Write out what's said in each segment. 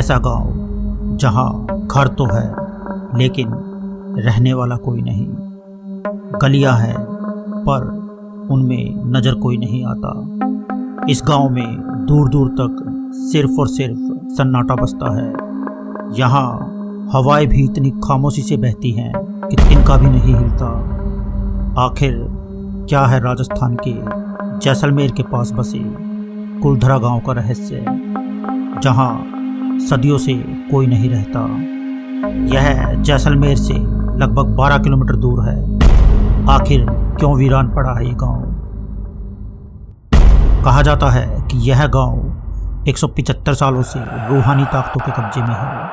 ऐसा गांव जहां घर तो है लेकिन रहने वाला कोई नहीं। गलियां हैं पर उनमें नजर कोई नहीं आता। इस गांव में दूर दूर तक सिर्फ और सिर्फ सन्नाटा बसता है। यहाँ हवाएं भी इतनी खामोशी से बहती हैं कि तिनका भी नहीं हिलता। आखिर क्या है राजस्थान के जैसलमेर के पास बसे कुलधरा गांव का रहस्य, जहां सदियों से कोई नहीं रहता। यह जैसलमेर से लगभग 12 किलोमीटर दूर है। आखिर क्यों वीरान पड़ा है ये गांव? कहा जाता है कि यह गांव 175 सालों से रूहानी ताकतों के कब्जे में है।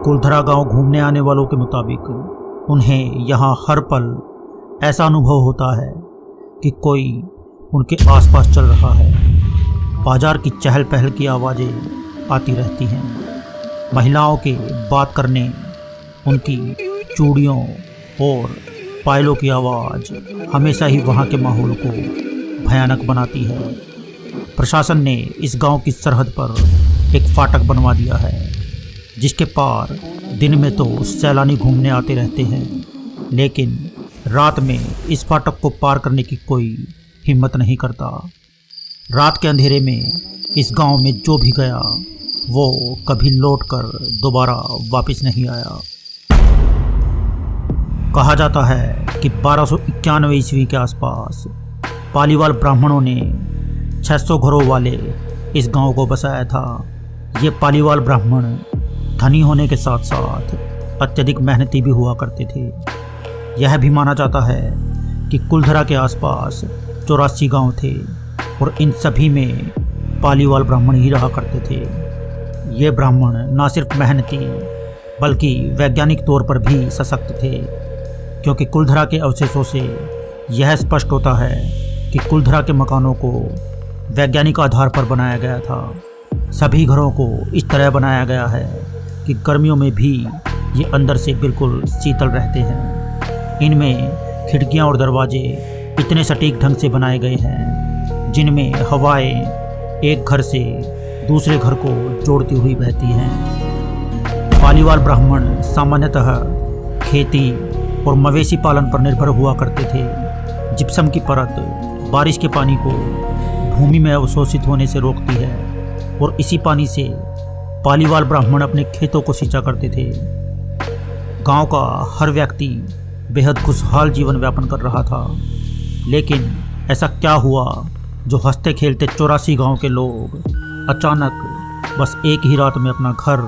कुलधरा गांव घूमने आने वालों के मुताबिक उन्हें यहाँ हर पल ऐसा अनुभव होता है कि कोई उनके आसपास चल रहा है। बाजार की चहल पहल की आवाज़ें आती रहती हैं। महिलाओं के बात करने, उनकी चूड़ियों और पायलों की आवाज़ हमेशा ही वहाँ के माहौल को भयानक बनाती है। प्रशासन ने इस गांव की सरहद पर एक फाटक बनवा दिया है, जिसके पार दिन में तो सैलानी घूमने आते रहते हैं, लेकिन रात में इस फाटक को पार करने की कोई हिम्मत नहीं करता। रात के अंधेरे में इस गांव में जो भी गया वो कभी लौटकर दोबारा वापस नहीं आया। कहा जाता है कि 1291 ईस्वी के आसपास पालीवाल ब्राह्मणों ने 600 घरों वाले इस गांव को बसाया था। ये पालीवाल ब्राह्मण धनी होने के साथ साथ अत्यधिक मेहनती भी हुआ करते थे। यह भी माना जाता है कि कुलधरा के आसपास 84 गांव थे और इन सभी में पालीवाल ब्राह्मण ही रहा करते थे। ये ब्राह्मण न सिर्फ मेहनती बल्कि वैज्ञानिक तौर पर भी सशक्त थे, क्योंकि कुलधरा के अवशेषों से यह स्पष्ट होता है कि कुलधरा के मकानों को वैज्ञानिक आधार पर बनाया गया था। सभी घरों को इस तरह बनाया गया है कि गर्मियों में भी ये अंदर से बिल्कुल शीतल रहते हैं। इनमें खिड़कियां और दरवाजे इतने सटीक ढंग से बनाए गए हैं जिनमें हवाएं एक घर से दूसरे घर को जोड़ती हुई बहती हैं। पालीवाल ब्राह्मण सामान्यतः खेती और मवेशी पालन पर निर्भर हुआ करते थे। जिप्सम की परत बारिश के पानी को भूमि में अवशोषित होने से रोकती है और इसी पानी से पालीवाल ब्राह्मण अपने खेतों को सिंचा करते थे। गांव का हर व्यक्ति बेहद खुशहाल जीवन यापन कर रहा था, लेकिन ऐसा क्या हुआ जो हंसते खेलते 84 गांव के लोग अचानक बस एक ही रात में अपना घर,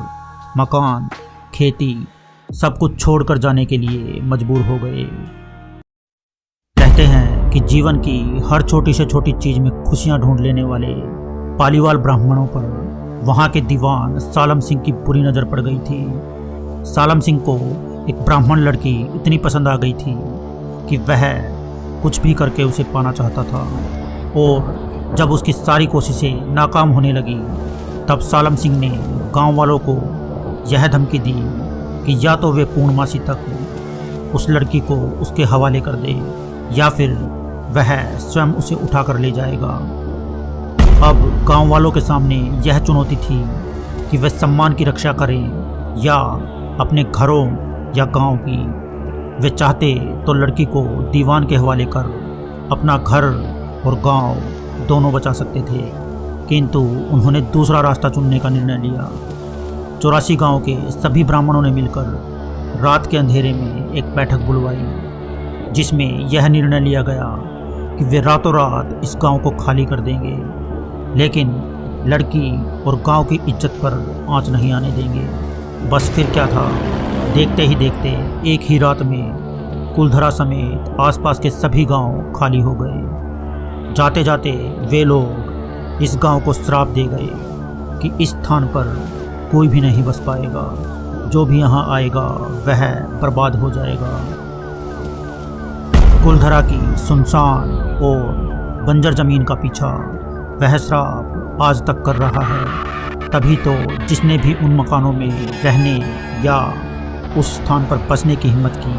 मकान, खेती सब कुछ छोड़कर जाने के लिए मजबूर हो गए। कहते हैं कि जीवन की हर छोटी से छोटी चीज में खुशियां ढूंढ लेने वाले पालीवाल ब्राह्मणों पर वहाँ के दीवान सालम सिंह की बुरी नज़र पड़ गई थी। सालम सिंह को एक ब्राह्मण लड़की इतनी पसंद आ गई थी कि वह कुछ भी करके उसे पाना चाहता था, और जब उसकी सारी कोशिशें नाकाम होने लगी तब सालम सिंह ने गांव वालों को यह धमकी दी कि या तो वे पूर्णमासी तक उस लड़की को उसके हवाले कर दे या फिर वह स्वयं उसे उठाकर ले जाएगा। अब गांव वालों के सामने यह चुनौती थी कि वे सम्मान की रक्षा करें या अपने घरों या गांव की। वे चाहते तो लड़की को दीवान के हवाले कर अपना घर और गांव दोनों बचा सकते थे, किंतु उन्होंने दूसरा रास्ता चुनने का निर्णय लिया। 84 गांव के सभी ब्राह्मणों ने मिलकर रात के अंधेरे में एक बैठक बुलवाई, जिसमें यह निर्णय लिया गया कि वे रातों रात इस गांव को खाली कर देंगे, लेकिन लड़की और गांव की इज्जत पर आंच नहीं आने देंगे। बस फिर क्या था, देखते ही देखते एक ही रात में कुलधरा समेत आसपास के सभी गांव खाली हो गए। जाते जाते वे लोग इस गांव को श्राप दे गए कि इस स्थान पर कोई भी नहीं बस पाएगा, जो भी यहाँ आएगा वह बर्बाद हो जाएगा। कुलधरा की सुनसान और बंजर जमीन का पीछा वह श्राप आज तक कर रहा है। तभी तो जिसने भी उन मकानों में रहने या उस स्थान पर बसने की हिम्मत की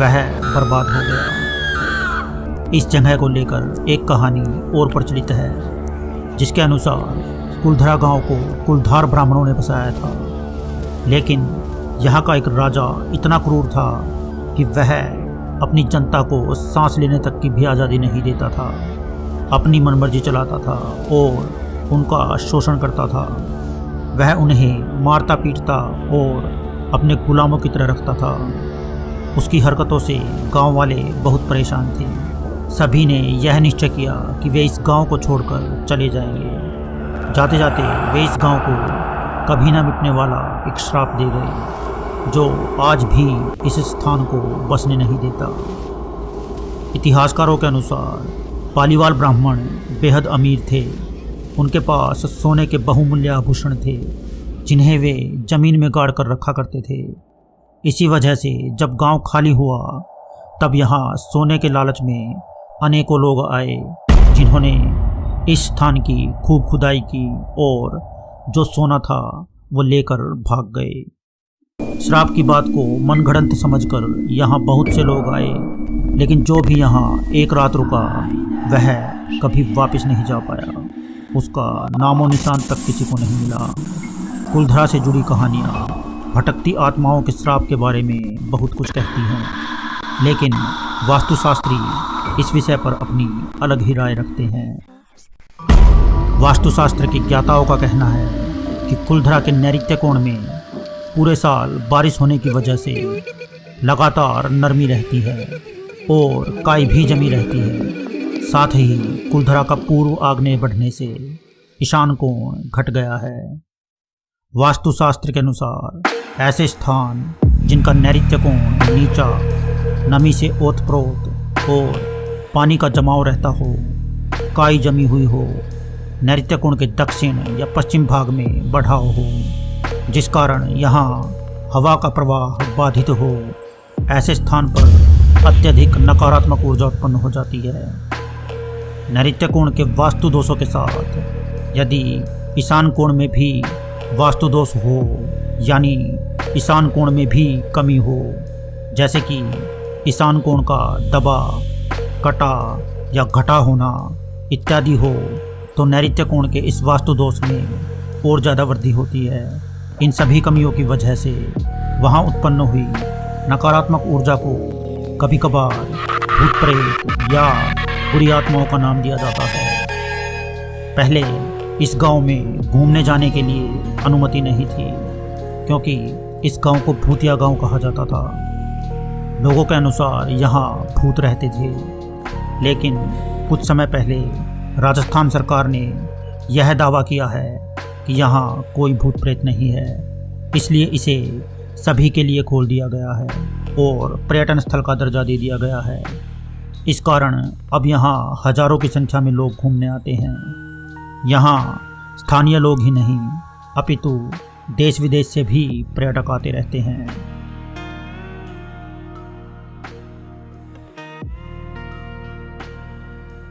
वह बर्बाद हो गया। इस जगह को लेकर एक कहानी और प्रचलित है, जिसके अनुसार कुलधरा गांव को कुलधार ब्राह्मणों ने बसाया था। लेकिन यहाँ का एक राजा इतना क्रूर था कि वह अपनी जनता को सांस लेने तक की भी आज़ादी नहीं देता था, अपनी मनमर्जी चलाता था और उनका शोषण करता था। वह उन्हें मारता पीटता और अपने गुलामों की तरह रखता था। उसकी हरकतों से गांव वाले बहुत परेशान थे। सभी ने यह निश्चय किया कि वे इस गांव को छोड़कर चले जाएंगे। जाते जाते वे इस गांव को कभी ना मिटने वाला एक श्राप दे गए, जो आज भी इस स्थान को बसने नहीं देता। इतिहासकारों के अनुसार पालीवाल ब्राह्मण बेहद अमीर थे। उनके पास सोने के बहुमूल्य आभूषण थे, जिन्हें वे जमीन में गाड़ कर रखा करते थे। इसी वजह से जब गांव खाली हुआ, तब यहाँ सोने के लालच में अनेकों लोग आए, जिन्होंने इस स्थान की खूब खुदाई की और जो सोना था वो लेकर भाग गए। श्राप की बात को मनगढ़ंत समझकर यहाँ बहुत से लोग आए, लेकिन जो भी यहाँ एक रात रुका वह कभी वापस नहीं जा पाया। उसका नामो निशान तक किसी को नहीं मिला। कुलधरा से जुड़ी कहानियाँ भटकती आत्माओं के श्राप के बारे में बहुत कुछ कहती हैं, लेकिन वास्तुशास्त्री इस विषय पर अपनी अलग ही राय रखते हैं। वास्तुशास्त्र के ज्ञाताओं का कहना है कि कुलधरा के नैऋत्य कोण में पूरे साल बारिश होने की वजह से लगातार नरमी रहती है और काई भी जमी रहती है। साथ ही कुलधरा का पूर्व आग्नेय बढ़ने से ईशान कोण घट गया है। वास्तुशास्त्र के अनुसार ऐसे स्थान जिनका नैऋत्य कोण नीचा, नमी से ओतप्रोत और पानी का जमाव रहता हो, काई जमी हुई हो, नैऋत्य कोण के दक्षिण या पश्चिम भाग में बढ़ाव हो, जिस कारण यहाँ हवा का प्रवाह बाधित हो, ऐसे स्थान पर अत्यधिक नकारात्मक ऊर्जा उत्पन्न हो जाती है। नैऋत्य कोण के वास्तु दोषों के साथ यदि ईशान कोण में भी वास्तु दोष हो, यानी ईशान कोण में भी कमी हो, जैसे कि ईशान कोण का दबा, कटा या घटा होना इत्यादि हो, तो नैऋत्य कोण के इस वास्तु दोष में और ज़्यादा वृद्धि होती है। इन सभी कमियों की वजह से वहाँ उत्पन्न हुई नकारात्मक ऊर्जा को कभी कभार भूत प्रेत या बुरी आत्माओं का नाम दिया जाता है। पहले इस गांव में घूमने जाने के लिए अनुमति नहीं थी, क्योंकि इस गांव को भूतिया गांव कहा जाता था। लोगों के अनुसार यहाँ भूत रहते थे, लेकिन कुछ समय पहले राजस्थान सरकार ने यह दावा किया है कि यहाँ कोई भूत प्रेत नहीं है, इसलिए इसे सभी के लिए खोल दिया गया है और पर्यटन स्थल का दर्जा दे दिया गया है। इस कारण अब यहाँ हजारों की संख्या में लोग घूमने आते हैं। यहाँ स्थानीय लोग ही नहीं, अपितु देश विदेश से भी पर्यटक आते रहते हैं।